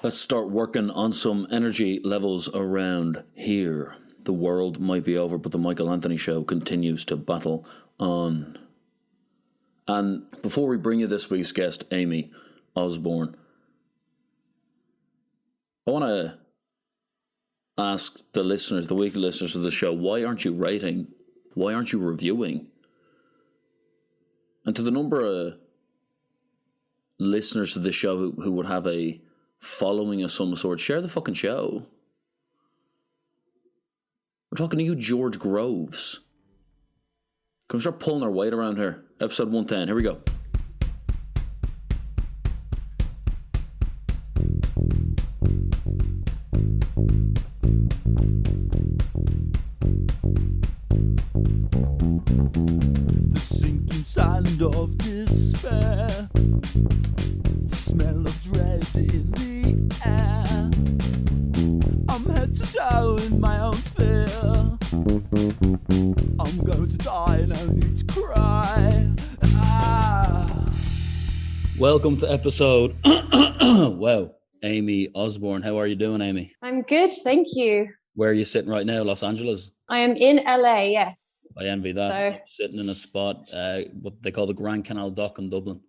Let's start working on some energy levels around here. The world might be over, but the Michael Anthony Show continues to battle on. And before we bring you this week's guest, Aimee Osbourne, I want to ask the listeners, the weekly listeners of the show, why aren't you rating? Why aren't you reviewing? And to the number of listeners to this show who would have a following of some sort, share the fucking show. We're talking to you, George Groves. Can we start pulling our weight around here? Episode 110, here we go. The sinking sand of despair, the smell of dread in the air. I'm head to toe in my own fear. I'm going to die, no need to cry. Welcome to episode wow, Aimee Osbourne. How are you doing, Aimee? I'm good, thank you. Where are you sitting right now? Los Angeles? I am in LA, yes. I envy that. So, sitting in a spot, what they call the Grand Canal Dock in Dublin.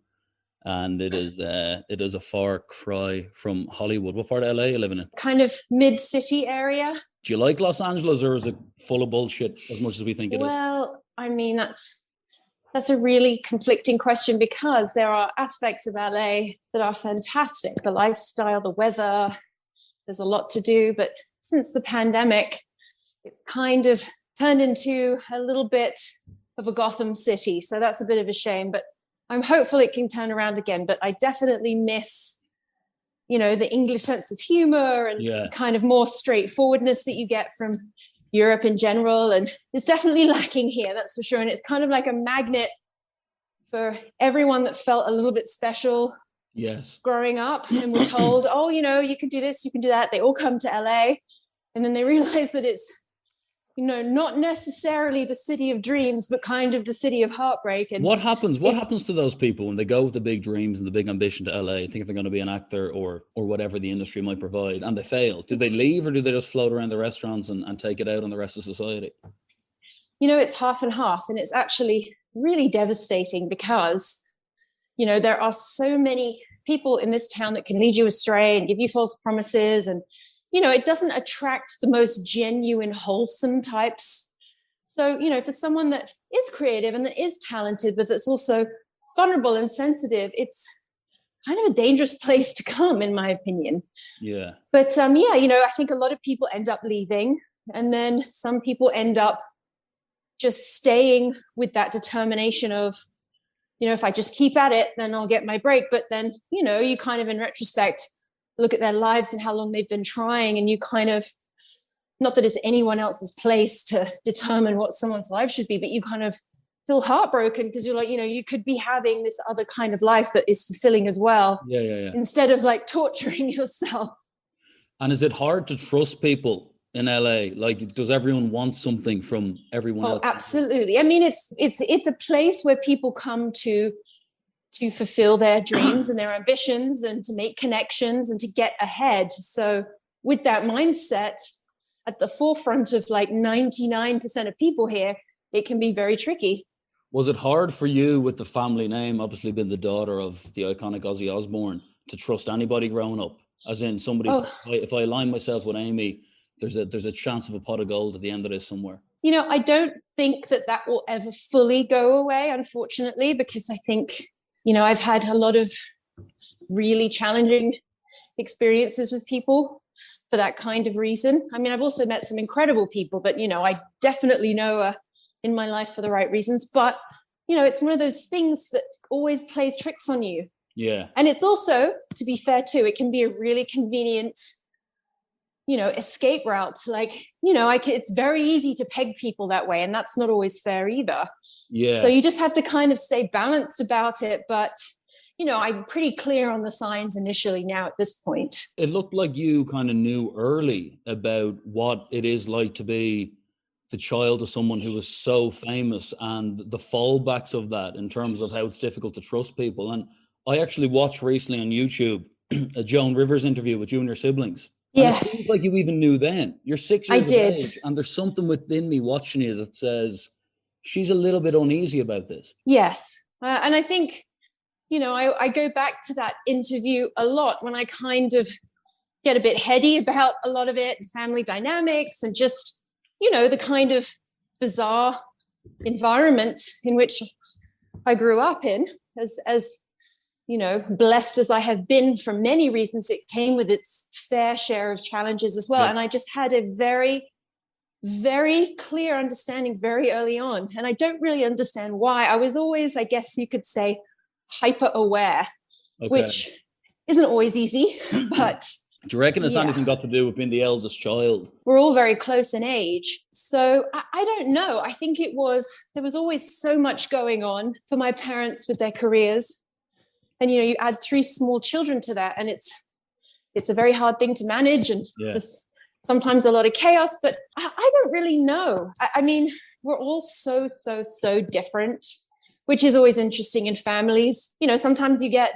And it is a far cry from Hollywood. What part of LA are you living in? kind of mid-city area. Do you like Los Angeles, or is it full of bullshit as much as we think it is? Well, I mean, that's a really conflicting question because there are aspects of LA that are fantastic. The lifestyle, the weather, there's a lot to do. But since the pandemic, it's kind of turned into a little bit of a Gotham City. So that's a bit of a shame, but I'm hopeful it can turn around again. But I definitely miss, the English sense of humor and kind of more straightforwardness that you get from Europe in general. And it's definitely lacking here, that's for sure. And it's kind of like a magnet for everyone that felt a little bit special growing up and were told, oh, you can do this, you can do that. They all come to LA and then they realize that it's, not necessarily the city of dreams, but kind of the city of heartbreak. And what happens to those people when they go with the big dreams and the big ambition to LA, think they're going to be an actor or whatever the industry might provide, and they fail? Do they leave, or do they just float around the restaurants and take it out on the rest of society? It's half and half, and it's actually really devastating because, there are so many people in this town that can lead you astray and give you false promises, and it doesn't attract the most genuine, wholesome types. So, for someone that is creative and that is talented, but that's also vulnerable and sensitive, it's kind of a dangerous place to come, in my opinion. Yeah. But I think a lot of people end up leaving, and then some people end up just staying with that determination of, if I just keep at it, then I'll get my break. But then, you kind of in retrospect, look at their lives and how long they've been trying, and you kind of, not that it's anyone else's place to determine what someone's life should be, but you kind of feel heartbroken because you're like, you could be having this other kind of life that is fulfilling as well. Yeah. Instead of like torturing yourself. And is it hard to trust people in LA? Like, does everyone want something from everyone else? Absolutely. I mean, it's a place where people come to fulfill their dreams and their ambitions and to make connections and to get ahead. So with that mindset at the forefront of like 99% of people here, it can be very tricky. Was it hard for you, with the family name, obviously being the daughter of the iconic Ozzy Osbourne, to trust anybody growing up? As in somebody, if I align myself with Aimee, there's a chance of a pot of gold at the end of this somewhere. I don't think that will ever fully go away, unfortunately, because I think, I've had a lot of really challenging experiences with people for that kind of reason. I mean, I've also met some incredible people, but, I definitely know in my life for the right reasons. But, it's one of those things that always plays tricks on you. Yeah. And it's also, to be fair too, it can be a really convenient, escape route. Like, it's very easy to peg people that way, and that's not always fair either. Yeah. So you just have to kind of stay balanced about it. But, I'm pretty clear on the signs initially now at this point. It looked like you kind of knew early about what it is like to be the child of someone who was so famous and the fallbacks of that in terms of how it's difficult to trust people. And I actually watched recently on YouTube a Joan Rivers interview with you and your siblings. And Yes. it seems like you even knew then. You're 6 years I did. of age, and there's something within me watching you that says she's a little bit uneasy about this. Yes. And I think, you know, I go back to that interview a lot when I kind of get a bit heady about a lot of it, family dynamics, and just, you know, the kind of bizarre environment in which I grew up in, as you know, blessed as I have been for many reasons. It came with its fair share of challenges as well. Yeah. And I just had a very, very clear understanding very early on. And I don't really understand why. I was always, I guess you could say, hyper aware, which isn't always easy, but do you reckon it's anything got to do with being the eldest child? We're all very close in age. So I don't know. I think there was always so much going on for my parents with their careers. And, you know, you add 3 small children to that, and it's a very hard thing to manage. And there's sometimes a lot of chaos, but I don't really know. I mean, we're all so different, which is always interesting in families. You know, sometimes you get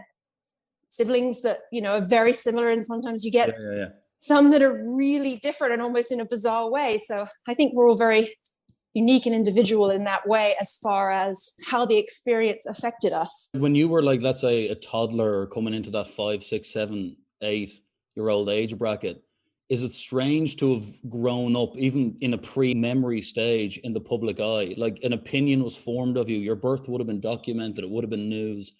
siblings that, you know, are very similar, and sometimes you get some that are really different and almost in a bizarre way. So I think we're all very unique and individual in that way, as far as how the experience affected us. When you were like, let's say, a toddler or coming into that 5, 6, 7, 8-year-old age bracket, is it strange to have grown up even in a pre-memory stage in the public eye? Like, an opinion was formed of you. Your birth would have been documented. It would have been news.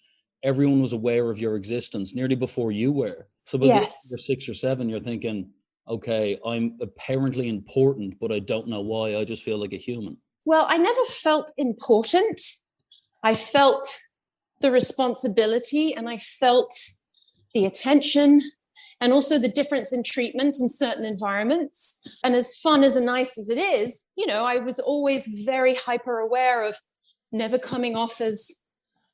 Everyone was aware of your existence nearly before you were. So by you're 6 or 7, you're thinking, okay, I'm apparently important, but I don't know why. I just feel like a human. Well, I never felt important. I felt the responsibility, and I felt the attention, and also the difference in treatment in certain environments. And as fun and nice as it is, you know, I was always very hyper aware of never coming off as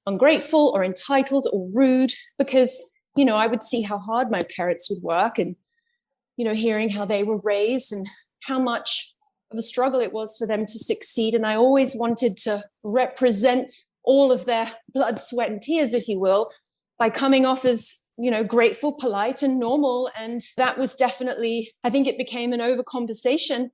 ungrateful or entitled or rude, because, you know, I would see how hard my parents would work, and, you know, hearing how they were raised and how much of a struggle it was for them to succeed. And I always wanted to represent all of their blood, sweat, and tears, if you will, by coming off as, you know, grateful, polite, and normal. And that was definitely, I think it became an overcompensation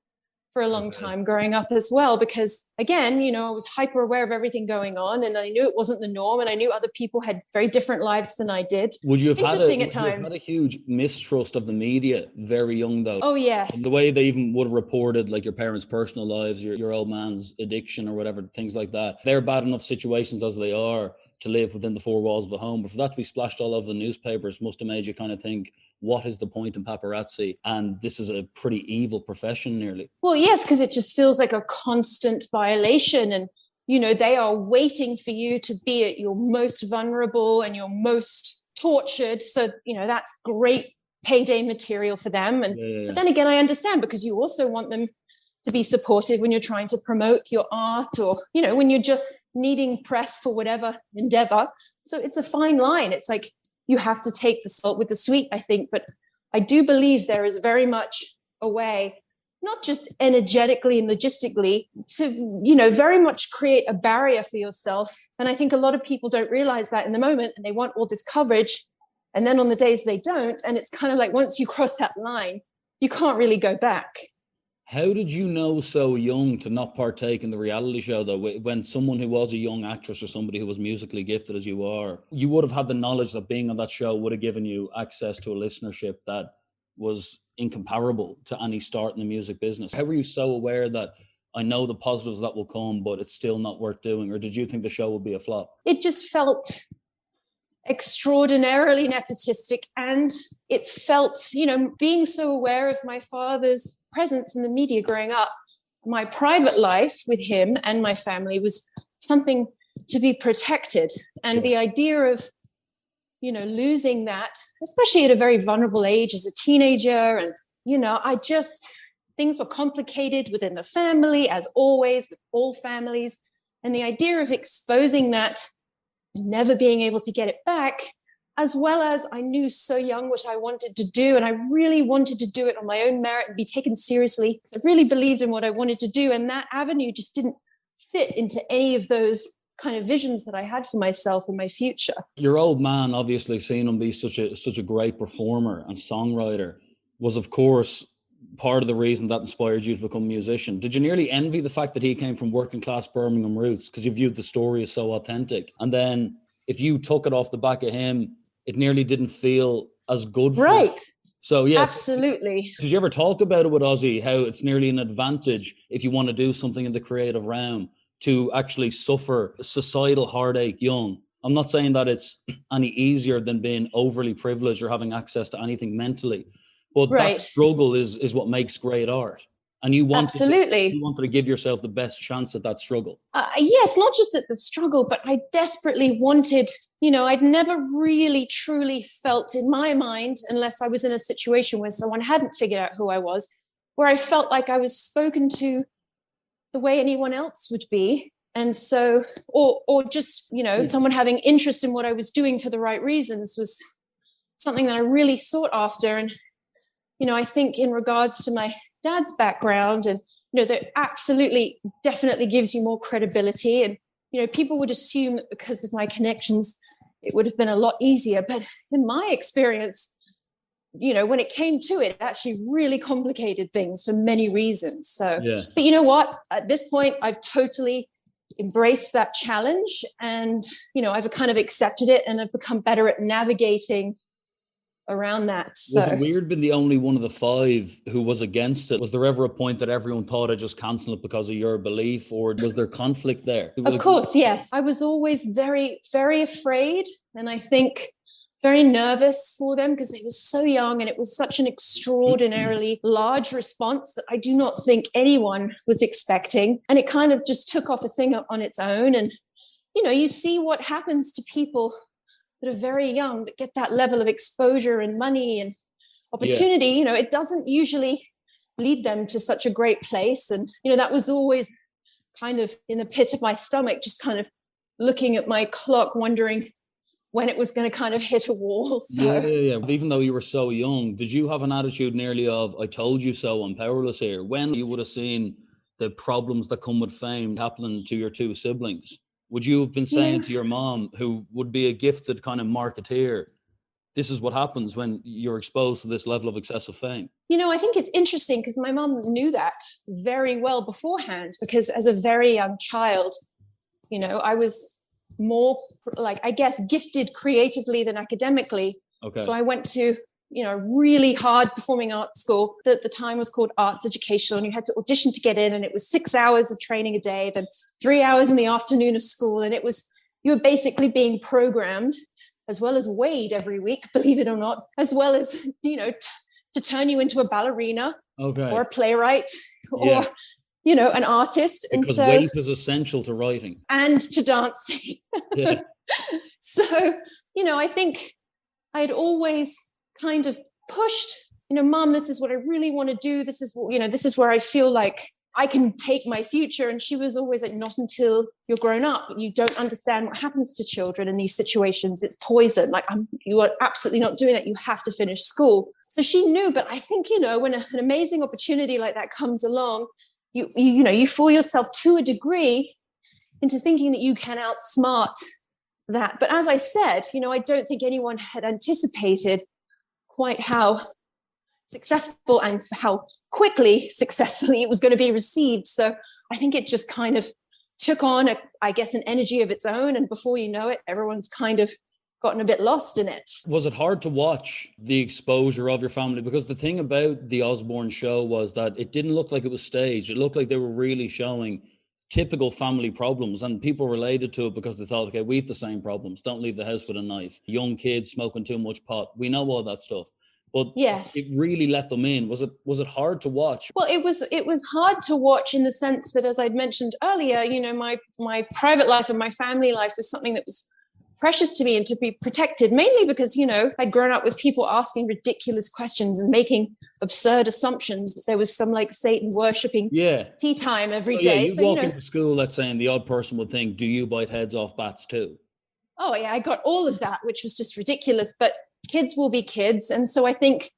for a long time growing up as well, because again, you know, I was hyper aware of everything going on, and I knew it wasn't the norm, and I knew other people had very different lives than I did. Would you have Interesting had at times. a huge mistrust of the media very young though? Oh yes. The way they even would have reported like your parents' personal lives, your old man's addiction or whatever, things like that. They're bad enough situations as they are to live within the 4 walls of the home, but for that to be splashed all over the newspapers must have made you kind of think, what is the point in paparazzi? And this is a pretty evil profession nearly. Well, yes, because it just feels like a constant violation. And, you know, they are waiting for you to be at your most vulnerable and your most tortured. So, you know, that's great payday material for them. And But then again, I understand, because you also want them to be supportive when you're trying to promote your art, or, you know, when you're just needing press for whatever endeavor. So it's a fine line. It's like, you have to take the salt with the sweet, I think. But I do believe there is very much a way, not just energetically and logistically, to, you know, very much create a barrier for yourself. And I think a lot of people don't realize that in the moment, and they want all this coverage. And then on the days they don't, and it's kind of like, once you cross that line, you can't really go back. How did you know so young to not partake in the reality show, though? When someone who was a young actress or somebody who was musically gifted as you are, you would have had the knowledge that being on that show would have given you access to a listenership that was incomparable to any start in the music business. How were you so aware that, I know the positives that will come, but it's still not worth doing? Or did you think the show would be a flop? It just felt extraordinarily nepotistic, and it felt, you know, being so aware of my father's presence in the media growing up, my private life with him and my family was something to be protected. And the idea of, you know, losing that, especially at a very vulnerable age as a teenager, and, you know, things were complicated within the family, as always with all families, and the idea of exposing that, never being able to get it back, as well as I knew so young what I wanted to do, and I really wanted to do it on my own merit and be taken seriously. I really believed in what I wanted to do, and that avenue just didn't fit into any of those kind of visions that I had for myself and my future. Your old man, obviously seeing him be such a great performer and songwriter, was of course part of the reason that inspired you to become a musician. Did you nearly envy the fact that he came from working class Birmingham roots, because you viewed the story as so authentic? And then if you took it off the back of him, it nearly didn't feel as good for Right. you. So yes, absolutely. Did you ever talk about it with Ozzy, how it's nearly an advantage if you want to do something in the creative realm to actually suffer societal heartache young? I'm not saying that it's any easier than being overly privileged or having access to anything mentally, but Right. that struggle is what makes great art. And you wanted Absolutely. you wanted to give yourself the best chance at that struggle. Yes, not just at the struggle, but I desperately wanted, I'd never really truly felt in my mind, unless I was in a situation where someone hadn't figured out who I was, where I felt like I was spoken to the way anyone else would be. And so, or just, someone having interest in what I was doing for the right reasons was something that I really sought after. And, I think in regards to my dad's background, and that absolutely definitely gives you more credibility, and people would assume that because of my connections it would have been a lot easier, but in my experience, when it came to it, it actually really complicated things for many reasons. So yeah. But you know what, at this point I've totally embraced that challenge, and I've kind of accepted it, and I've become better at navigating around that. So. Was it weird being the only one of the five who was against it? Was there ever a point that everyone thought I'd just cancel it because of your belief, or was there conflict there? Of course, yes. I was always very, very afraid, and I think very nervous for them, because it was so young and it was such an extraordinarily large response that I do not think anyone was expecting. And it kind of just took off a thing on its own. And, you see what happens to people that are very young, that get that level of exposure and money and opportunity. Yeah. It doesn't usually lead them to such a great place. And, that was always kind of in the pit of my stomach, just kind of looking at my clock, wondering when it was going to kind of hit a wall. So. Yeah. Even though you were so young, did you have an attitude nearly of, I told you so, I'm powerless here? When you would have seen the problems that come with fame happening to your two siblings, would you have been saying to your mom, who would be a gifted kind of marketeer, this is what happens when you're exposed to this level of excessive fame? I think it's interesting, because my mom knew that very well beforehand, because as a very young child, I was more gifted creatively than academically. Okay. So I went to really hard performing arts school that at the time was called Arts Educational, and you had to audition to get in, and it was 6 hours of training a day, then 3 hours in the afternoon of school, and you were basically being programmed, as well as weighed every week, believe it or not, as well as to turn you into a ballerina, or a playwright, or an artist. Because weight is essential to writing and to dancing. Yeah. So I think I had always kind of pushed, Mom, this is what I really want to do. This is, this is where I feel like I can take my future. And she was always like, not until you're grown up. You don't understand what happens to children in these situations. It's poison. Like, you are absolutely not doing it. You have to finish school. So she knew, but I think, when an amazing opportunity like that comes along, you fool yourself to a degree into thinking that you can outsmart that. But as I said, I don't think anyone had anticipated quite how successful and how quickly successfully it was going to be received. So I think it just kind of took on, an energy of its own. And before you know it, everyone's kind of gotten a bit lost in it. Was it hard to watch the exposure of your family? Because the thing about the Osbourne show was that it didn't look like it was staged. It looked like they were really showing typical family problems, and people related to it because they thought, okay, we have the same problems. Don't leave the house with a knife. Young kids smoking too much pot. We know all that stuff. But yes, it really let them in. Was it hard to watch? Well, it was hard to watch in the sense that, as I'd mentioned earlier, my private life and my family life was something that was precious to me and to be protected, mainly because, I'd grown up with people asking ridiculous questions and making absurd assumptions that there was some like Satan worshipping tea time every day. You walk into school, let's say, and the odd person would think, do you bite heads off bats too? Oh yeah, I got all of that, which was just ridiculous, but kids will be kids. And so I think,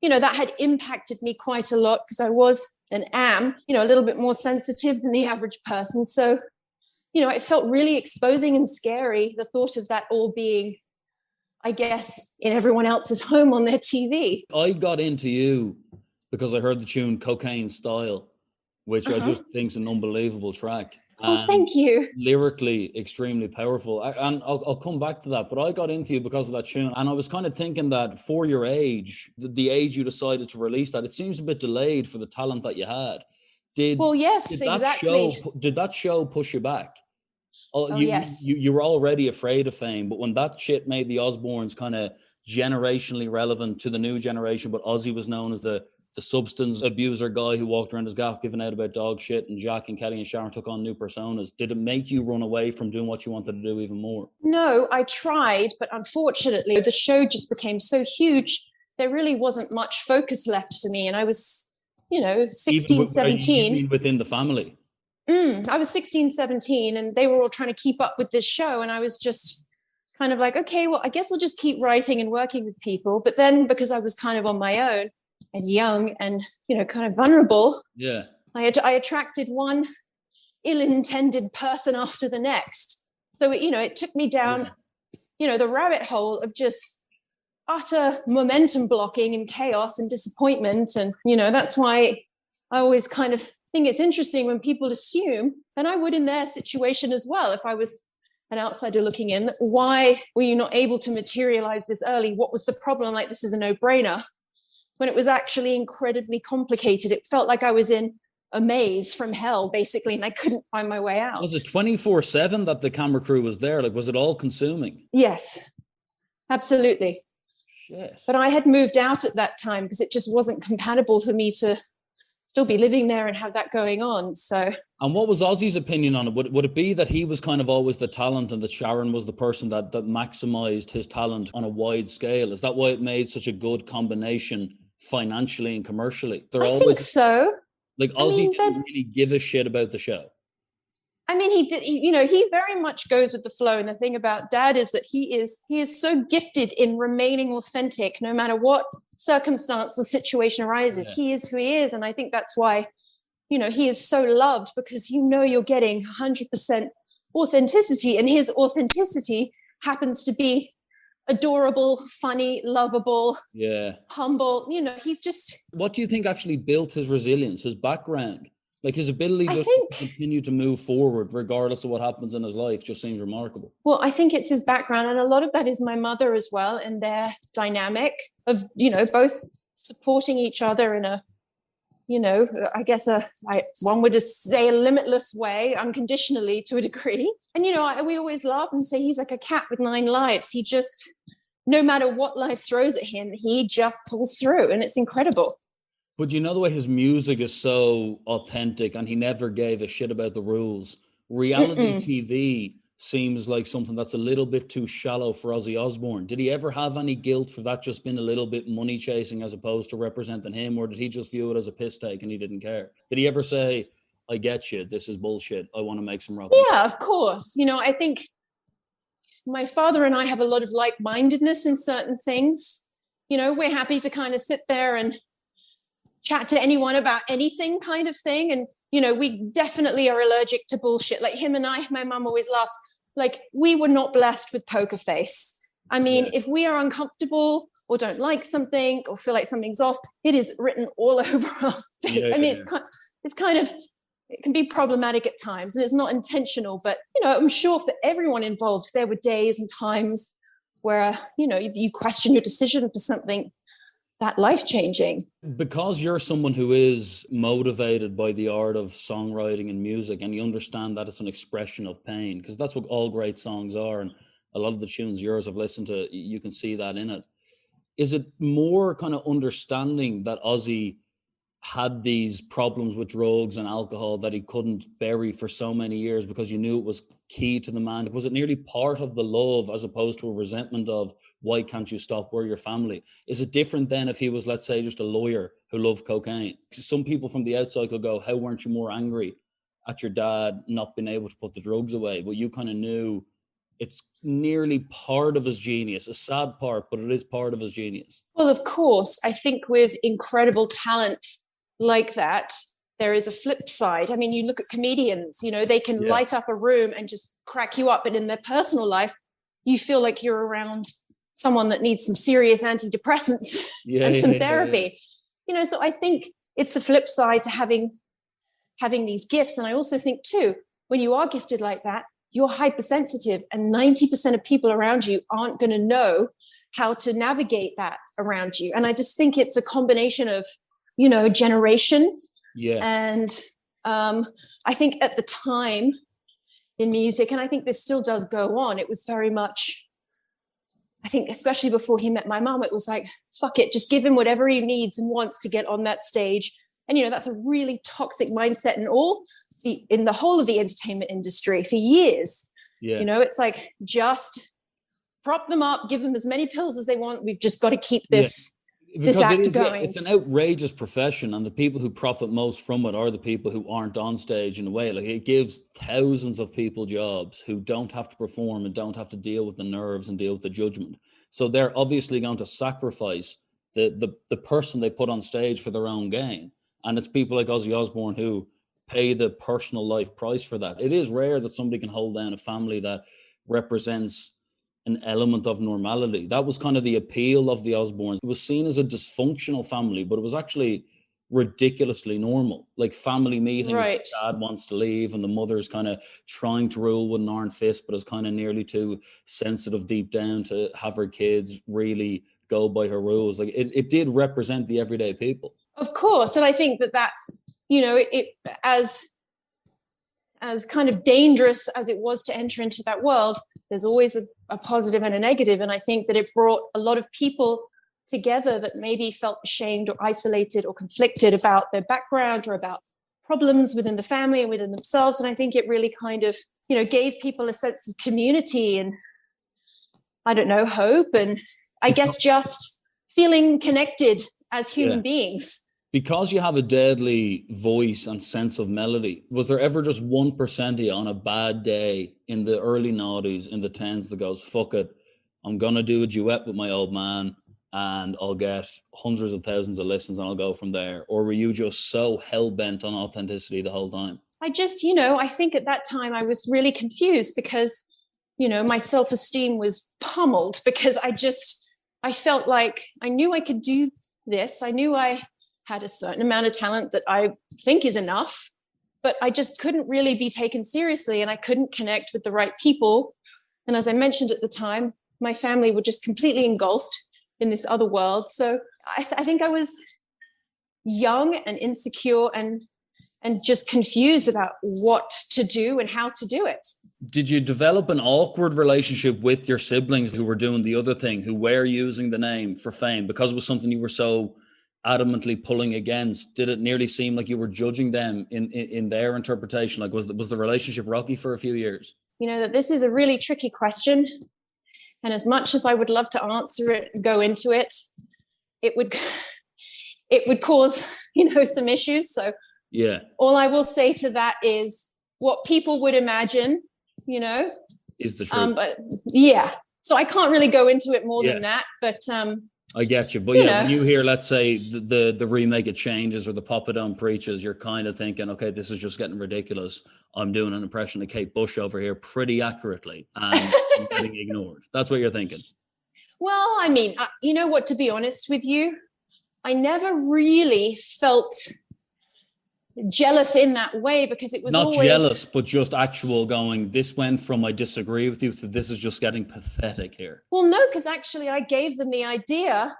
that had impacted me quite a lot, because I was and am, a little bit more sensitive than the average person. So, you know, it felt really exposing and scary, the thought of that all being, I guess, in everyone else's home on their TV. I got into you because I heard the tune Cocaine Style, which I just think is an unbelievable track. Oh, thank you. Lyrically, extremely powerful. And I'll come back to that, but I got into you because of that tune. And I was kind of thinking that for your age, the age you decided to release that, it seems a bit delayed for the talent that you had. Exactly. Did that show push you back? Yes. You were already afraid of fame, but when that shit made the Osbournes kind of generationally relevant to the new generation, but Ozzy was known as the substance abuser guy who walked around his gaff giving out about dog shit, and Jack and Kelly and Sharon took on new personas. Did it make you run away from doing what you wanted to do even more? No, I tried, but unfortunately the show just became so huge, there really wasn't much focus left for me. And I was, 16, 17. You mean within the family? I was 16, 17, and they were all trying to keep up with this show. And I was just kind of like, okay, well, I guess I'll just keep writing and working with people. But then because I was kind of on my own and young and, kind of vulnerable, I attracted one ill-intended person after the next. So, it took me down, the rabbit hole of just utter momentum blocking and chaos and disappointment. And, that's why I always kind of think it's interesting when people assume, and I would in their situation as well, if I was an outsider looking in, why were you not able to materialize this early? What was the problem? Like, this is a no-brainer. When it was actually incredibly complicated. It felt like I was in a maze from hell, basically, and I couldn't find my way out. Was it 24/7 that the camera crew was there? Like, was it all consuming? Yes, absolutely. Shit. But I had moved out at that time because it just wasn't compatible for me to still be living there and have that going on. So. And what was Ozzy's opinion on it? Would it be that he was kind of always the talent and that Sharon was the person that maximized his talent on a wide scale? Is that why it made such a good combination financially and commercially? I think so. Like, Ozzy didn't really give a shit about the show. I mean, he did, he very much goes with the flow. And the thing about Dad is that he is so gifted in remaining authentic, no matter what circumstance or situation arises. Yeah. He is who he is. And I think that's why, he is so loved, because you're getting 100% authenticity, and his authenticity happens to be adorable, funny, lovable, humble. He's just. What do you think actually built his resilience, his background? Like, his ability to continue to move forward regardless of what happens in his life just seems remarkable. Well, I think it's his background, and a lot of that is my mother as well, and their dynamic of, both supporting each other in a, I guess one would just say a limitless way, unconditionally to a degree. And, we always laugh and say he's like a cat with 9 lives. He just, no matter what life throws at him, he just pulls through, and it's incredible. But the way his music is so authentic, and he never gave a shit about the rules. Reality TV seems like something that's a little bit too shallow for Ozzy Osbourne. Did he ever have any guilt for that just being a little bit money chasing as opposed to representing him? Or did he just view it as a piss take and he didn't care? Did he ever say, I get you, this is bullshit, I want to make some rock? Yeah, of course. I think my father and I have a lot of like-mindedness in certain things. We're happy to kind of sit there and chat to anyone about anything kind of thing. And, we definitely are allergic to bullshit. Like him and I, my mum always laughs, like we were not blessed with poker face. I mean, if we are uncomfortable or don't like something or feel like something's off, it is written all over our face. Yeah. I mean, it's kind of, it can be problematic at times, and it's not intentional, but, I'm sure for everyone involved, there were days and times where, you question your decision for something that life-changing. Because you're someone who is motivated by the art of songwriting and music, and you understand that it's an expression of pain, because that's what all great songs are, and a lot of the tunes yours I've listened to, you can see that in it. Is it more kind of understanding that Ozzy had these problems with drugs and alcohol that he couldn't bury for so many years because you knew it was key to the man? Was it nearly part of the love as opposed to a resentment of, why can't you stop? We're your family? Is it different than if he was, let's say, just a lawyer who loved cocaine? Some people from the outside could go, how weren't you more angry at your dad not being able to put the drugs away? But you kind of knew it's nearly part of his genius, a sad part, but it is part of his genius. Well, of course, I think with incredible talent like that, there is a flip side. I mean, you look at comedians, you know, they can light up a room and just crack you up. But in their personal life, you feel like you're around someone that needs some serious antidepressants and some therapy. You know, so I think it's the flip side to having these gifts. And I also think too, when you are gifted like that, you're hypersensitive, and 90% of people around you aren't going to know how to navigate that around you. And I just think it's a combination of, you know, generation. Yeah. And I think at the time in music, and I think this still does go on, it was very much, I think especially before he met my mom, it was like, fuck it, just give him whatever he needs and wants to get on that stage. And, you know, that's a really toxic mindset in the whole of the entertainment industry for years. Yeah. You know, it's like, just prop them up, give them as many pills as they want. We've just got to keep this act going. It's an outrageous profession, and the people who profit most from it are the people who aren't on stage in a way. Like, it gives thousands of people jobs who don't have to perform and don't have to deal with the nerves and deal with the judgment. So they're obviously going to sacrifice the person they put on stage for their own gain. And it's people like Ozzy Osbourne who pay the personal life price for that. It is rare that somebody can hold down a family that represents an element of normality. That was kind of the appeal of the Osbournes. It was seen as a dysfunctional family, but it was actually ridiculously normal. Like family meetings, right. Dad wants to leave and the mother's kind of trying to rule with an iron fist, but is kind of nearly too sensitive deep down to have her kids really go by her rules. Like it did represent the everyday people. Of course. And I think that's, you know, it as kind of dangerous as it was to enter into that world, there's always a positive and a negative. And I think that it brought a lot of people together that maybe felt ashamed or isolated or conflicted about their background or about problems within the family and within themselves. And I think it really kind of, you know, gave people a sense of community and, I don't know, hope. And I guess just feeling connected as human beings. Because you have a deadly voice and sense of melody, was there ever just 1% of you on a bad day in the early 90s, in the 10s, that goes, fuck it, I'm going to do a duet with my old man and I'll get hundreds of thousands of listens and I'll go from there? Or were you just so hell-bent on authenticity the whole time? I just, you know, I think at that time I was really confused because, you know, my self-esteem was pummeled because I felt like I knew I could do this. I knew I had a certain amount of talent that I think is enough, but I just couldn't really be taken seriously and I couldn't connect with the right people. And as I mentioned at the time, my family were just completely engulfed in this other world. So I think I was young and insecure and just confused about what to do and how to do it. Did you develop an awkward relationship with your siblings who were doing the other thing, who were using the name for fame because it was something you were so adamantly pulling against? Did it nearly seem like you were judging them in their interpretation? Like was the relationship rocky for a few years? You know, that this is a really tricky question. And as much as I would love to answer it and go into it, it would cause, you know, some issues. So yeah, all I will say to that is what people would imagine, you know, is the truth. But yeah, so I can't really go into it more than that, but I get you. But yeah, when you hear, let's say the remake of Changes or the Papa Don't Preaches, you're kind of thinking, okay, this is just getting ridiculous. I'm doing an impression of Kate Bush over here pretty accurately and I'm getting ignored. That's what you're thinking. Well, I mean, you know what, to be honest with you, I never really felt jealous in that way because it was not always jealous, but just actual going, this went from I disagree with you to this is just getting pathetic here. Well, no, because actually I gave them the idea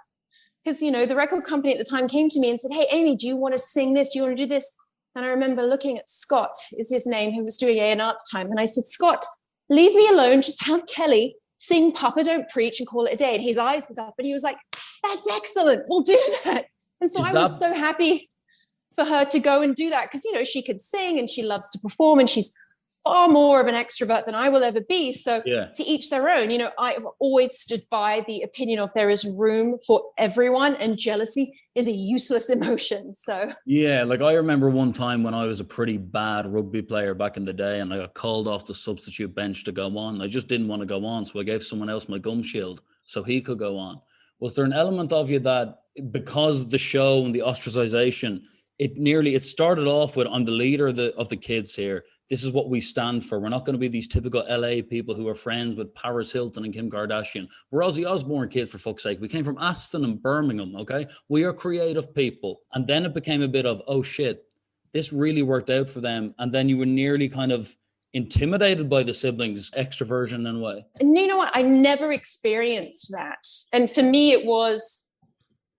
because, you know, the record company at the time came to me and said, hey, Aimee, do you want to sing this? Do you want to do this? And I remember looking at Scott, is his name, who was doing A&R at the time. And I said, Scott, leave me alone. Just have Kelly sing Papa Don't Preach and call it a day. And his eyes lit up and he was like, that's excellent. We'll do that. And so I was so happy for her to go and do that because, you know, she could sing and she loves to perform and she's far more of an extrovert than I will ever be. So to each their own, you know, I've always stood by the opinion of there is room for everyone and jealousy is a useless emotion. So yeah, like I remember one time when I was a pretty bad rugby player back in the day and I got called off the substitute bench to go on. I just didn't want to go on. So I gave someone else my gum shield so he could go on. Was there an element of you that because the show and the ostracization, it started off with, I'm the leader of the kids here. This is what we stand for. We're not going to be these typical LA people who are friends with Paris Hilton and Kim Kardashian. We're Ozzy Osbourne kids, for fuck's sake. We came from Aston and Birmingham, okay? We are creative people. And then it became a bit of, oh shit, this really worked out for them. And then you were nearly kind of intimidated by the siblings' extroversion in a way. And you know what? I never experienced that. And for me, it was,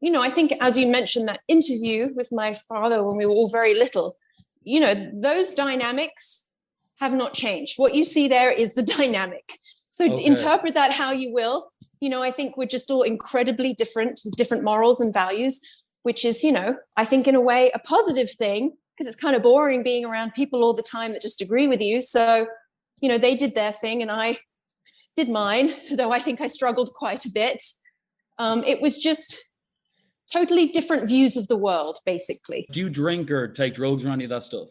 you know, I think as you mentioned that interview with my father when we were all very little, you know, those dynamics have not changed. What you see there is the dynamic. So interpret that how you will. You know, I think we're just all incredibly different with different morals and values, which is, you know, I think in a way a positive thing, because it's kind of boring being around people all the time that just agree with you. So, you know, they did their thing and I did mine, though I think I struggled quite a bit. It was just totally different views of the world, basically. Do you drink or take drugs or any of that stuff?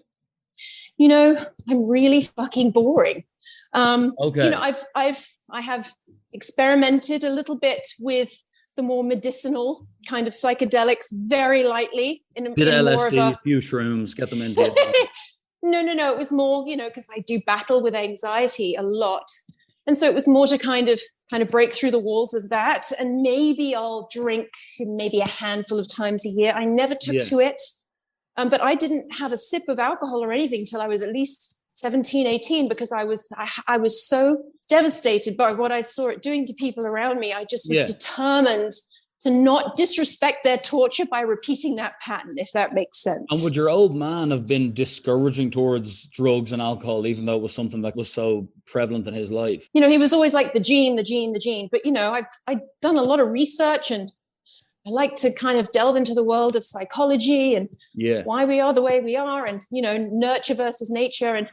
You know, I'm really fucking boring. Okay. You know, I have experimented a little bit with the more medicinal kind of psychedelics very lightly. In LSD, more of a few shrooms, get them into No. It was more, you know, because I do battle with anxiety a lot. And so it was more to kind of break through the walls of that. And maybe I'll drink maybe a handful of times a year. I never took to it. But I didn't have a sip of alcohol or anything till I was at least 17, 18, because I was so devastated by what I saw it doing to people around me. I just was determined to not disrespect their torture by repeating that pattern, if that makes sense. And would your old man have been discouraging towards drugs and alcohol, even though it was something that was so prevalent in his life? You know, he was always like the gene. But, you know, I've done a lot of research and I like to kind of delve into the world of psychology and why we are the way we are and, you know, nurture versus nature. And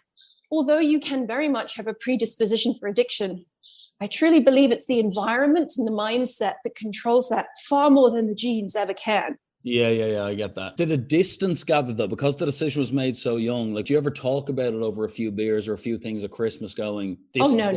although you can very much have a predisposition for addiction, I truly believe it's the environment and the mindset that controls that far more than the genes ever can. Yeah, I get that. Did a distance gather though, because the decision was made so young? Like, do you ever talk about it over a few beers or a few things at Christmas going, no.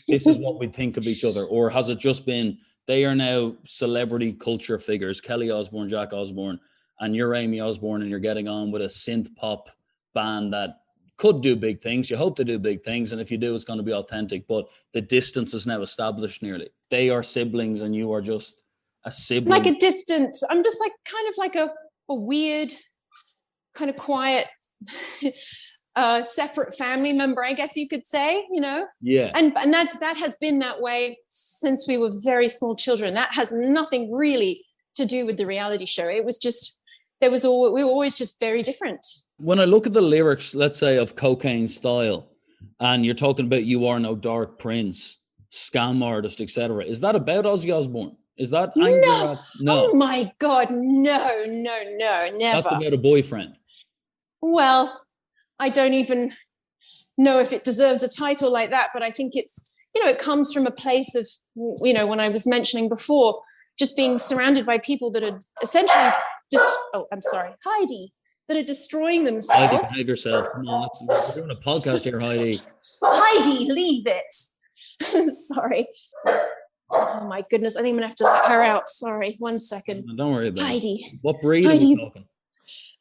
This is what we think of each other? Or has it just been, they are now celebrity culture figures, Kelly Osbourne, Jack Osbourne, and you're Aimee Osbourne and you're getting on with a synth pop band that could do big things. You hope to do big things. And if you do, it's going to be authentic. But the distance is now established nearly. They are siblings and you are just a sibling. Like a distance. I'm just like kind of like a weird, kind of quiet, separate family member, I guess you could say, you know? Yeah. And that has been that way since we were very small children. That has nothing really to do with the reality show. It was just, we were always just very different. When I look at the lyrics, let's say of Cocaine Style, and you're talking about You Are No Dark Prince, Scam Artist, etc., is that about Ozzy Osbourne? Is that anger? No. Oh my God, no, never. That's about a boyfriend. Well, I don't even know if it deserves a title like that, but I think it's, you know, it comes from a place of, you know, when I was mentioning before, just being surrounded by people that are essentially Heidi, that are destroying themselves. Heidi, behave yourself. Come on, we're doing a podcast here, Heidi. Heidi, leave it. Sorry. Oh my goodness, I think I'm gonna have to let her out. Sorry, 1 second. No, don't worry about Heidi. it. What breed are we talking?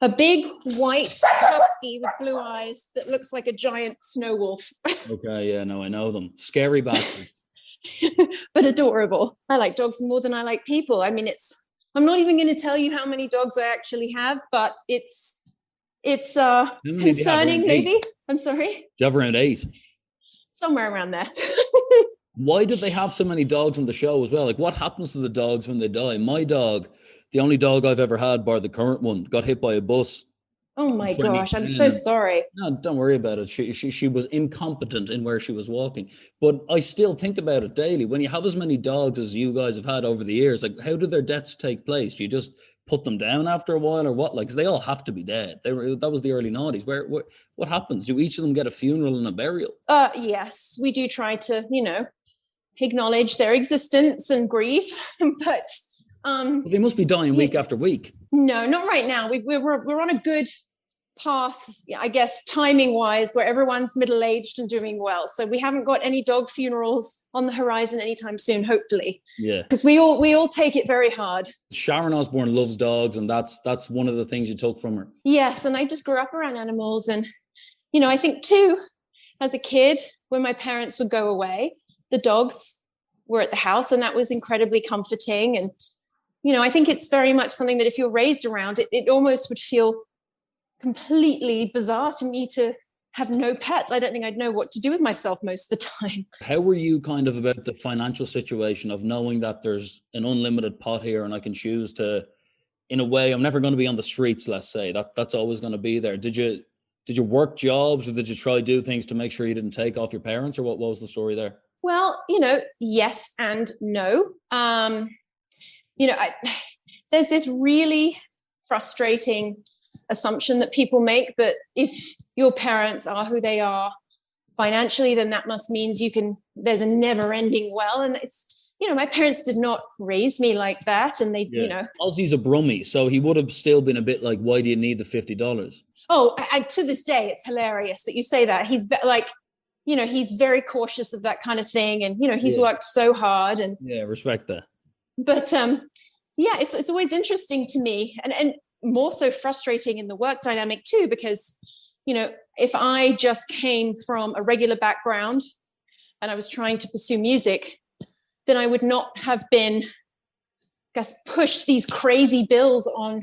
A big white husky with blue eyes that looks like a giant snow wolf. Okay, yeah, no, I know them. Scary bastards. But adorable. I like dogs more than I like people. I mean, I'm not even going to tell you how many dogs I actually have, but it's concerning, maybe. I'm sorry. Do you have around 8? Somewhere around there. Why did they have so many dogs on the show as well? Like, what happens to the dogs when they die? My dog, the only dog I've ever had, bar the current one, got hit by a bus. Oh my gosh, I'm so sorry. No, don't worry about it. She was incompetent in where she was walking. But I still think about it daily. When you have as many dogs as you guys have had over the years, like, how do their deaths take place? Do you just put them down after a while or what? Like, 'cause they all have to be dead. That was the early 90s. What happens? Do each of them get a funeral and a burial? Yes, we do try to, you know, acknowledge their existence and grieve, but they must be dying week after week. No, not right now. We're on a good path, I guess, timing wise, where everyone's middle-aged and doing well. So we haven't got any dog funerals on the horizon anytime soon, hopefully. Yeah. Because we all take it very hard. Sharon Osbourne loves dogs, and that's one of the things you took from her. Yes, and I just grew up around animals. And, you know, I think too, as a kid, when my parents would go away, the dogs were at the house, and that was incredibly comforting. And, you know, I think it's very much something that if you're raised around it, it almost would feel completely bizarre to me to have no pets. I don't think I'd know what to do with myself most of the time. How were you kind of about the financial situation of knowing that there's an unlimited pot here and I can choose to, in a way, I'm never going to be on the streets, let's say, that's always going to be there. Did you work jobs, or did you try to do things to make sure you didn't take off your parents, or what was the story there? Well, you know, yes and no. You know, there's this really frustrating assumption that people make that if your parents are who they are financially, then that must means there's a never-ending well. And it's, you know, my parents did not raise me like that. And they, you know. Ozzy's a brummie, so he would have still been a bit like, why do you need the $50? Oh, to this day, it's hilarious that you say that. He's like, you know, he's very cautious of that kind of thing. And, you know, he's worked so hard. And yeah, respect that. But yeah, it's always interesting to me, and more so frustrating in the work dynamic too, because, you know, if I just came from a regular background and I was trying to pursue music, then I would not have been, I guess, pushed these crazy bills on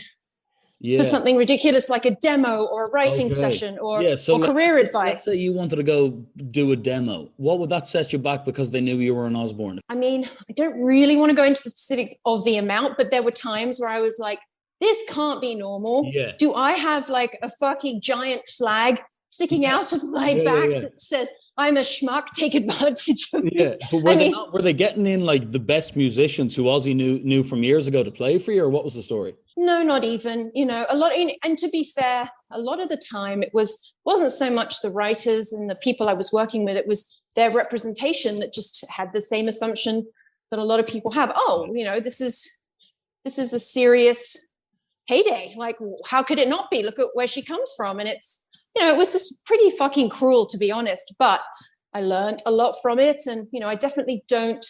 for something ridiculous like a demo or a writing session or career advice. Let's say you wanted to go do a demo. What would that set you back because they knew you were an Osbourne? I mean, I don't really want to go into the specifics of the amount, but there were times where I was like, this can't be normal. Yeah. Do I have like a fucking giant flag sticking out of my back that says, I'm a schmuck, take advantage of me? Yeah, but were they getting in like the best musicians who Ozzy knew from years ago to play for you, or what was the story? No, not even. You know, and to be fair, a lot of the time it wasn't so much the writers and the people I was working with, it was their representation that just had the same assumption that a lot of people have. Oh, you know, this is a serious heyday. Like, how could it not be? Look at where she comes from. And it's, you know, it was just pretty fucking cruel, to be honest, but I learned a lot from it. And, you know, I definitely don't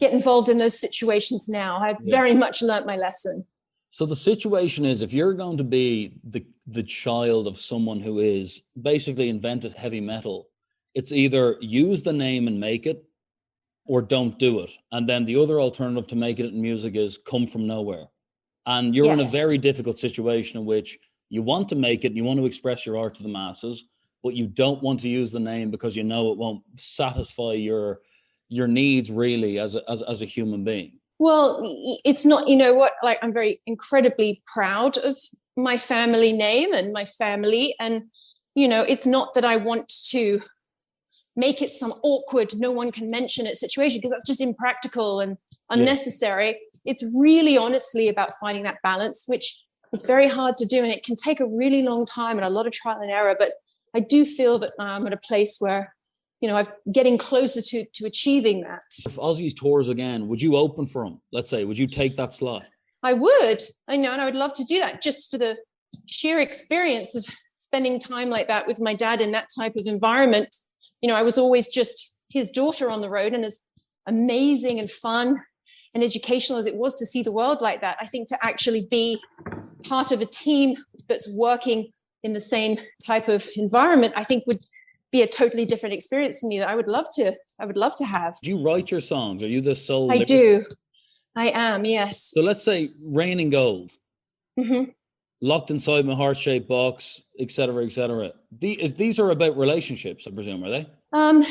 get involved in those situations now. I've very much learned my lesson. So the situation is, if you're going to be the child of someone who is basically invented heavy metal, it's either use the name and make it, or don't do it. And then the other alternative to making it in music is come from nowhere. And you're in a very difficult situation in which you want to make it and you want to express your art to the masses, but you don't want to use the name because you know it won't satisfy your needs really as a human being. Well, it's not, you know what, like, I'm very incredibly proud of my family name and my family. And, you know, it's not that I want to make it some awkward, no one can mention it situation, because that's just impractical and unnecessary. It's really honestly about finding that balance, which is very hard to do. And it can take a really long time and a lot of trial and error. But I do feel that now I'm at a place where, you know, I'm getting closer to achieving that. If Ozzy's tours again, would you open for him? Let's say, would you take that slot? I would. I know, and I would love to do that just for the sheer experience of spending time like that with my dad in that type of environment. You know, I was always just his daughter on the road, and as amazing and fun and educational as it was to see the world like that, I think to actually be part of a team that's working in the same type of environment, I think would be a totally different experience for me that I would love to have. Do you write your songs? Are you the sole? I do. I am, yes. So let's say Raining Gold, Locked Inside My Heart-Shaped Box, etc., etc. These are about relationships, I presume, are they?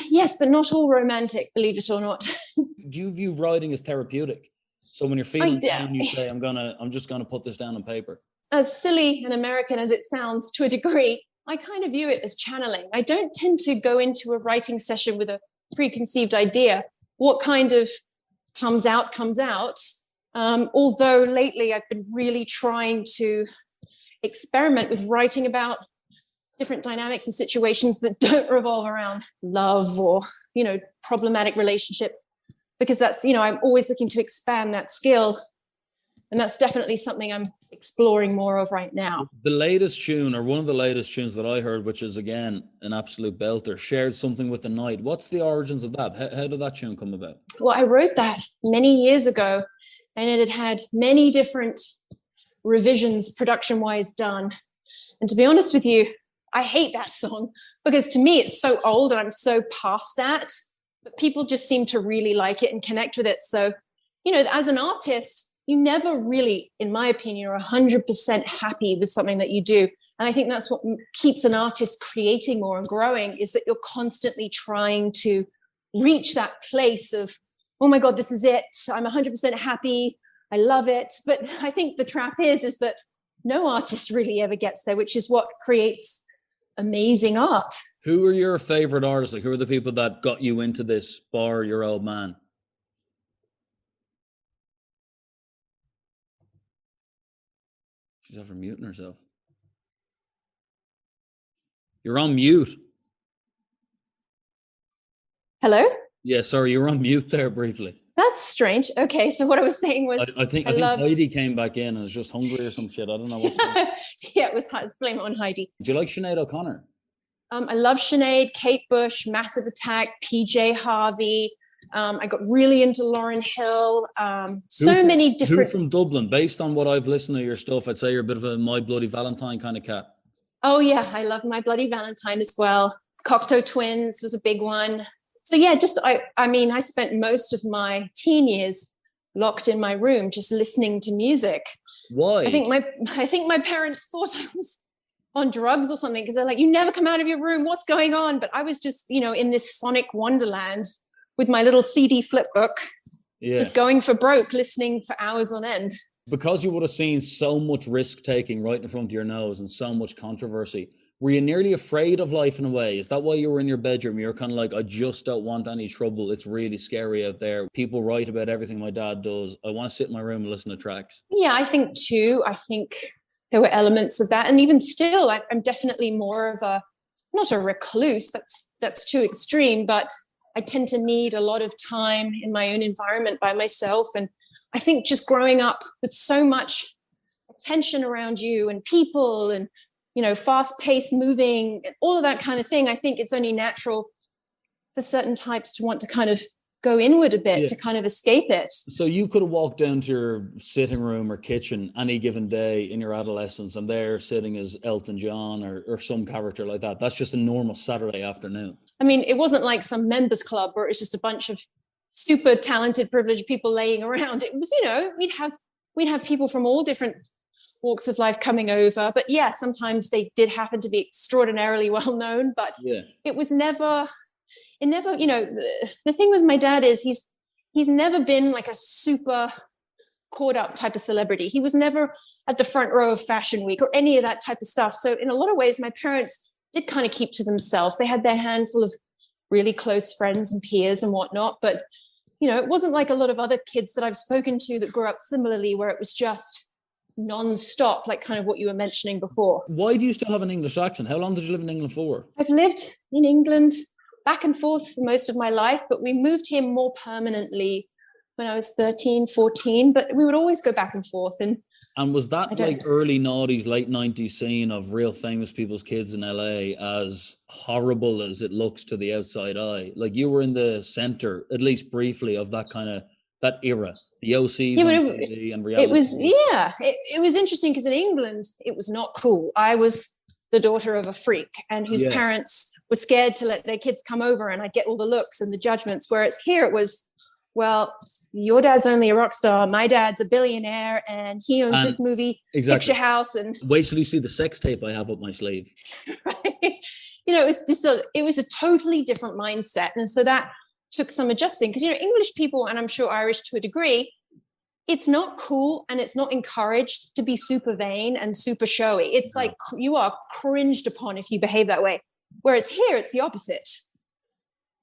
Yes, but not all romantic, believe it or not. Do you view writing as therapeutic? So when you're feeling down, you say, I'm just gonna put this down on paper. As silly and American as it sounds to a degree, I kind of view it as channeling. I don't tend to go into a writing session with a preconceived idea. What kind of comes out. Although lately I've been really trying to experiment with writing about different dynamics and situations that don't revolve around love or, you know, problematic relationships, because that's, you know, I'm always looking to expand that skill. And that's definitely something I'm exploring more of right now. The latest tune, or one of the latest tunes that I heard, which is again an absolute belter, Shares Something with the Night. What's the origins of that? How did that tune come about? Well, I wrote that many years ago, and it had many different revisions production-wise done. And to be honest with you, I hate that song because to me it's so old and I'm so past that. But people just seem to really like it and connect with it. So, you know, as an artist, you never really, in my opinion, are 100% happy with something that you do. And I think that's what keeps an artist creating more and growing, is that you're constantly trying to reach that place of, oh my God, this is it. I'm 100% happy. I love it. But I think the trap is that no artist really ever gets there, which is what creates amazing art. Who are your favorite artists? Like, who are the people that got you into this, bar your old man? She's after muting herself. You're on mute. Hello? Yeah, sorry, you were on mute there briefly. That's strange. Okay, so what I was saying was, I think Heidi came back in and was just hungry or some shit. I don't know what's going on. Yeah, it was hard. Let's blame it on Heidi. Do you like Sinead O'Connor? I love Sinead, Kate Bush, Massive Attack, PJ Harvey. I got really into Lauryn Hill. Many different. Who from Dublin? Based on what I've listened to your stuff, I'd say you're a bit of a My Bloody Valentine kind of cat. Oh yeah, I love My Bloody Valentine as well. Cocteau Twins was a big one. So yeah, I spent most of my teen years locked in my room just listening to music. Why? I think my parents thought I was on drugs or something, because they're like, you never come out of your room, what's going on? But I was just, in this sonic wonderland with my little CD flip book, just going for broke, listening for hours on end. Because you would have seen so much risk taking right in front of your nose and so much controversy, were you nearly afraid of life in a way? Is that why you were in your bedroom? You're kind of like, I just don't want any trouble. It's really scary out there. People write about everything my dad does. I want to sit in my room and listen to tracks. Yeah, I think there were elements of that. And even still, I'm definitely more of not a recluse, that's too extreme, but I tend to need a lot of time in my own environment by myself. And I think just growing up with so much attention around you and people and, fast-paced moving, and all of that kind of thing, I think it's only natural for certain types to want to kind of go inward a bit to kind of escape it. So you could have walked down to your sitting room or kitchen any given day in your adolescence and there sitting as Elton John or some character like that. That's just a normal Saturday afternoon. I mean, it wasn't like some members club where it's just a bunch of super talented, privileged people laying around. It was, we'd have people from all different walks of life coming over. But yeah, sometimes they did happen to be extraordinarily well known, but it never, the thing with my dad is he's never been like a super caught up type of celebrity. He was never at the front row of Fashion Week or any of that type of stuff. So in a lot of ways, my parents did kind of keep to themselves. They had their handful of really close friends and peers and whatnot. But, it wasn't like a lot of other kids that I've spoken to that grew up similarly, where it was just non-stop, like kind of what you were mentioning before. Why do you still have an English accent? How long did you live in England for? I've lived in England back and forth for most of my life, but we moved here more permanently when I was 13, 14, but we would always go back and forth. And was that like early noughties, late 90s scene of real famous people's kids in LA as horrible as it looks to the outside eye? Like you were in the center, at least briefly, of that kind of that era, the OCs and reality. It was, it was interesting because in England, it was not cool. I was the daughter of a freak and whose parents were scared to let their kids come over and I'd get all the looks and the judgments. Whereas here it was, well, your dad's only a rock star. My dad's a billionaire and he owns this movie picture house. And wait till you see the sex tape I have up my sleeve. Right? It was just it was a totally different mindset. And so that took some adjusting because, English people, and I'm sure Irish to a degree, it's not cool and it's not encouraged to be super vain and super showy. It's like you are cringed upon if you behave that way. Whereas here, it's the opposite.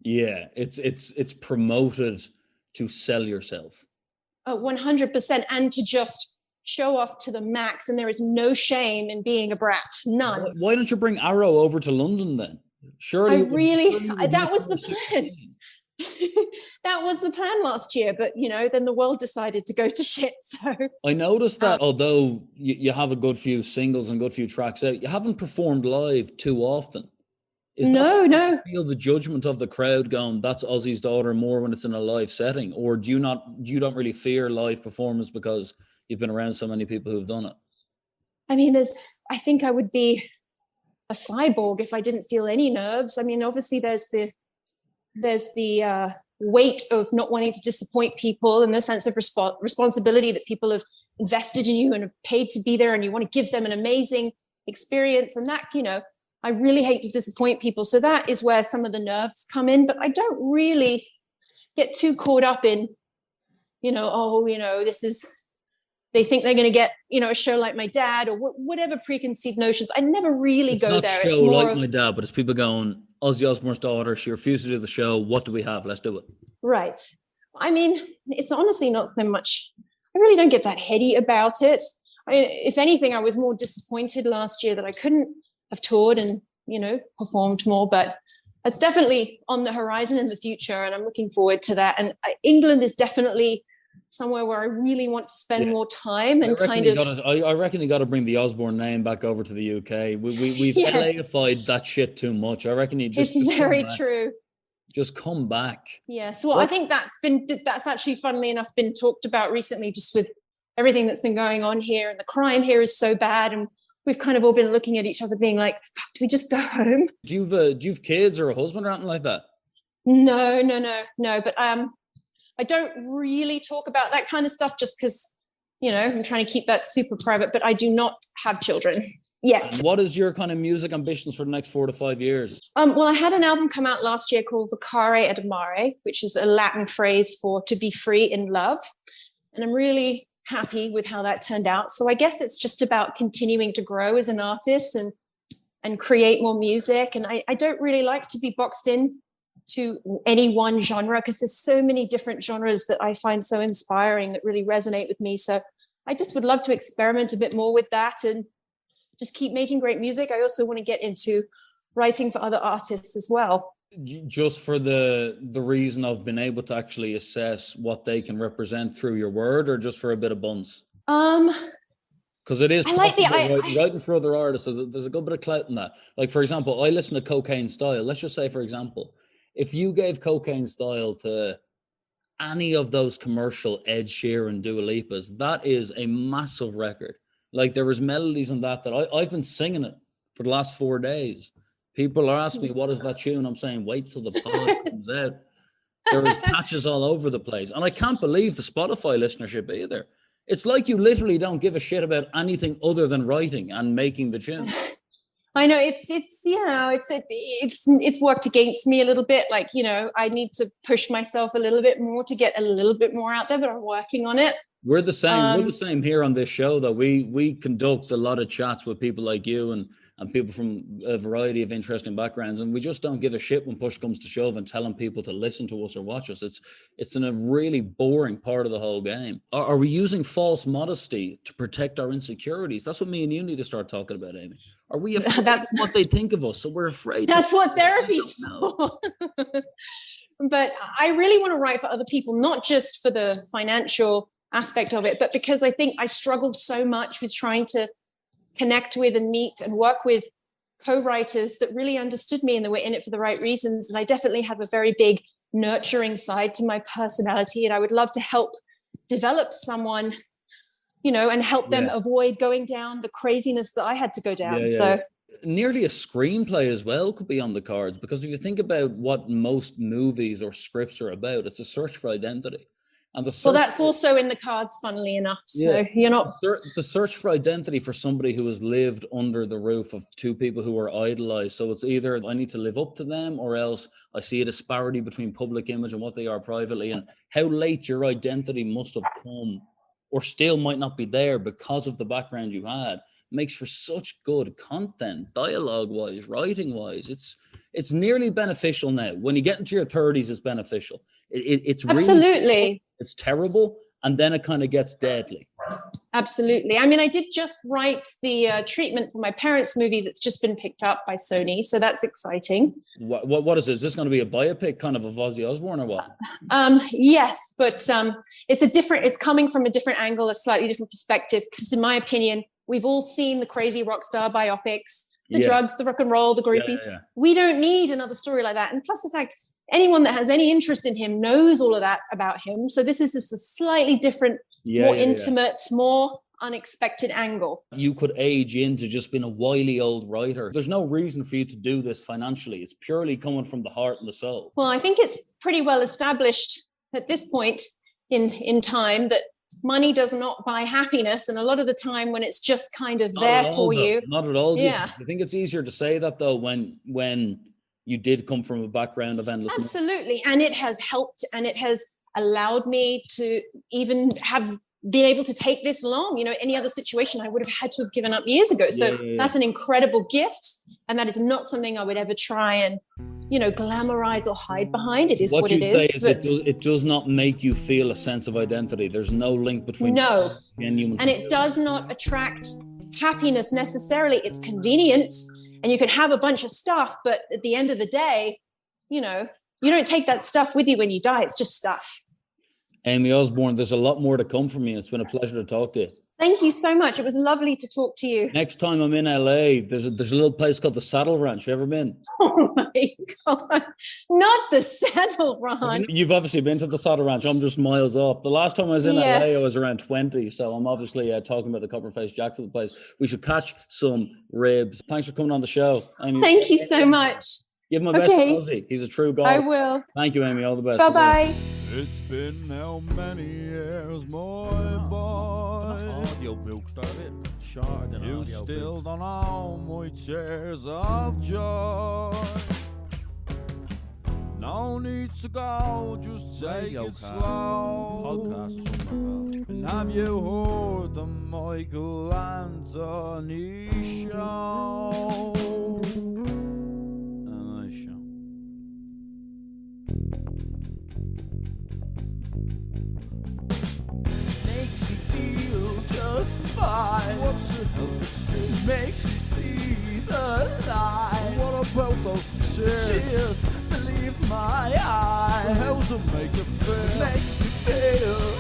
Yeah, it's promoted to sell yourself. 100%, and to just show off to the max. And there is no shame in being a brat. None. Why don't you bring Arrow over to London then? Surely. That was the plan. That was the plan last year, but then the world decided to go to shit. So I noticed that although you have a good few singles and good few tracks out, you haven't performed live too often. No. You feel the judgment of the crowd going, that's Ozzy's daughter more when it's in a live setting? Or do you don't really fear live performance because you've been around so many people who've done it? I mean, I think I would be a cyborg if I didn't feel any nerves. I mean, obviously there's the weight of not wanting to disappoint people and the sense of responsibility that people have invested in you and have paid to be there, and you want to give them an amazing experience. And that, I really hate to disappoint people. So that is where some of the nerves come in, but I don't really get too caught up in, this is, they think they're going to get, a show like my dad or whatever preconceived notions. I never really go there. It's not show like my dad, but it's people going, Ozzy Osbourne's daughter, she refused to do the show. What do we have? Let's do it. Right. I mean, it's honestly not so much, I really don't get that heady about it. I mean, if anything, I was more disappointed last year that I couldn't have toured and, performed more, but it's definitely on the horizon in the future. And I'm looking forward to that. And England is definitely somewhere where I really want to spend more time and I reckon you got to bring the Osbourne name back over to the UK. We've LAified that shit too much. I reckon you just. It's very true. Just come back. Yes. Well, I think that's actually, funnily enough, been talked about recently, just with everything that's been going on here, and the crime here is so bad, and we've kind of all been looking at each other being like, fuck, do we just go home? Do you have kids or a husband or anything like that? No. But I don't really talk about that kind of stuff just because, I'm trying to keep that super private, but I do not have children yet. And what is your kind of music ambitions for the next 4 to 5 years? Well, I had an album come out last year called Vocare ad Amare, which is a Latin phrase for to be free in love. And I'm really happy with how that turned out. So I guess it's just about continuing to grow as an artist and create more music. And I don't really like to be boxed in to any one genre because there's so many different genres that I find so inspiring that really resonate with me. So I just would love to experiment a bit more with that and just keep making great music. I also want to get into writing for other artists as well. Just for the reason of being able to actually assess what they can represent through your word, or just for a bit of buns? Because it is writing for other artists. There's a good bit of clout in that. Like, for example, I listen to Cocaine Style. Let's just say, for example, if you gave Cocaine Style to any of those commercial Ed Sheeran, Dua Lipas, that is a massive record. Like, there is melodies in that I've been singing it for the last 4 days. People are asking me, what is that tune? I'm saying, wait till the pod comes out. There is patches all over the place. And I can't believe the Spotify listenership either. It's like you literally don't give a shit about anything other than writing and making the tune. I know it's worked against me a little bit. Like, I need to push myself a little bit more to get a little bit more out there, but I'm working on it. We're the same. We're the same here on this show, though. We conduct a lot of chats with people like you and people from a variety of interesting backgrounds, and we just don't give a shit when push comes to shove and telling people to listen to us or watch us. It's in a really boring part of the whole game. Are we using false modesty to protect our insecurities? That's what me and you need to start talking about, Aimee. Are we afraid of what they think of us, so we're afraid? That's what therapy's for. But I really want to write for other people, not just for the financial aspect of it, but because I think I struggled so much with trying to connect with and meet and work with co-writers that really understood me and they were in it for the right reasons. And I definitely have a very big nurturing side to my personality. And I would love to help develop someone, and help them avoid going down the craziness that I had to go down. So nearly a screenplay as well could be on the cards, because if you think about what most movies or scripts are about, it's a search for identity. And that's also in the cards, funnily enough. So you're not the search for identity for somebody who has lived under the roof of two people who are idolized. So it's either I need to live up to them, or else I see a disparity between public image and what they are privately, and how late your identity must have come, or still might not be there because of the background you had. Makes for such good content, dialogue wise, writing wise. It's nearly beneficial now. When you get into your 30s, it's beneficial. It's really, absolutely. it's terrible, and then it kind of gets deadly. Absolutely. I mean, I did just write the treatment for my parents' movie that's just been picked up by Sony, so that's exciting. What is it? Is this going to be a biopic kind of Ozzy Osbourne or what? Yes, but it's coming from a different angle, a slightly different perspective, because in my opinion, we've all seen the crazy rock star biopics, the drugs, the rock and roll, the groupies. Yeah. We don't need another story like that. And plus the fact, anyone that has any interest in him knows all of that about him. So this is just a slightly different, more intimate, more unexpected angle. You could age into just being a wily old writer. There's no reason for you to do this financially. It's purely coming from the heart and the soul. Well, I think it's pretty well established at this point in time that money does not buy happiness. And a lot of the time when it's just kind of there for you. Not at all. Yeah. I think it's easier to say that though when you did come from a background of endless. Absolutely. And it has helped, and it has allowed me to even have been able to take this long. You know, any other situation I would have had to have given up years ago. So that's an incredible gift. And that is not something I would ever try and, you know, glamorize or hide behind. It is what it is. It does not make you feel a sense of identity. There's no link between and human. And it does not attract happiness necessarily. It's convenient. And you can have a bunch of stuff, but at the end of the day, you know, you don't take that stuff with you when you die. It's just stuff. Aimee Osbourne, there's a lot more to come from you. It's been a pleasure to talk to you. Thank you so much. It was lovely to talk to you. Next time I'm in LA, there's a little place called the Saddle Ranch. You ever been? Oh my God. Not the Saddle Ranch. You've obviously been to the Saddle Ranch. I'm just miles off. The last time I was in LA, I was around 20. So I'm obviously talking about the Copper-Faced Jacks of the place. We should catch some ribs. Thanks for coming on the show. Thank you so much. Give him my best to Ozzy. He's a true god. I will. Thank you, Aimee. All the best. Bye-bye. It's been how many years, my boy? Audiobook started shorter than You audio still books. don't know my tears of joy. No need to go, just take Radio it cast, slow. podcast or something like that. And have you heard the Michael Anthony show? A nice show. Makes me feel just fine. What's the hell this is? Makes me see the light. What about those tears? Tears that leave my eyes. How's it make you feel? Makes me feel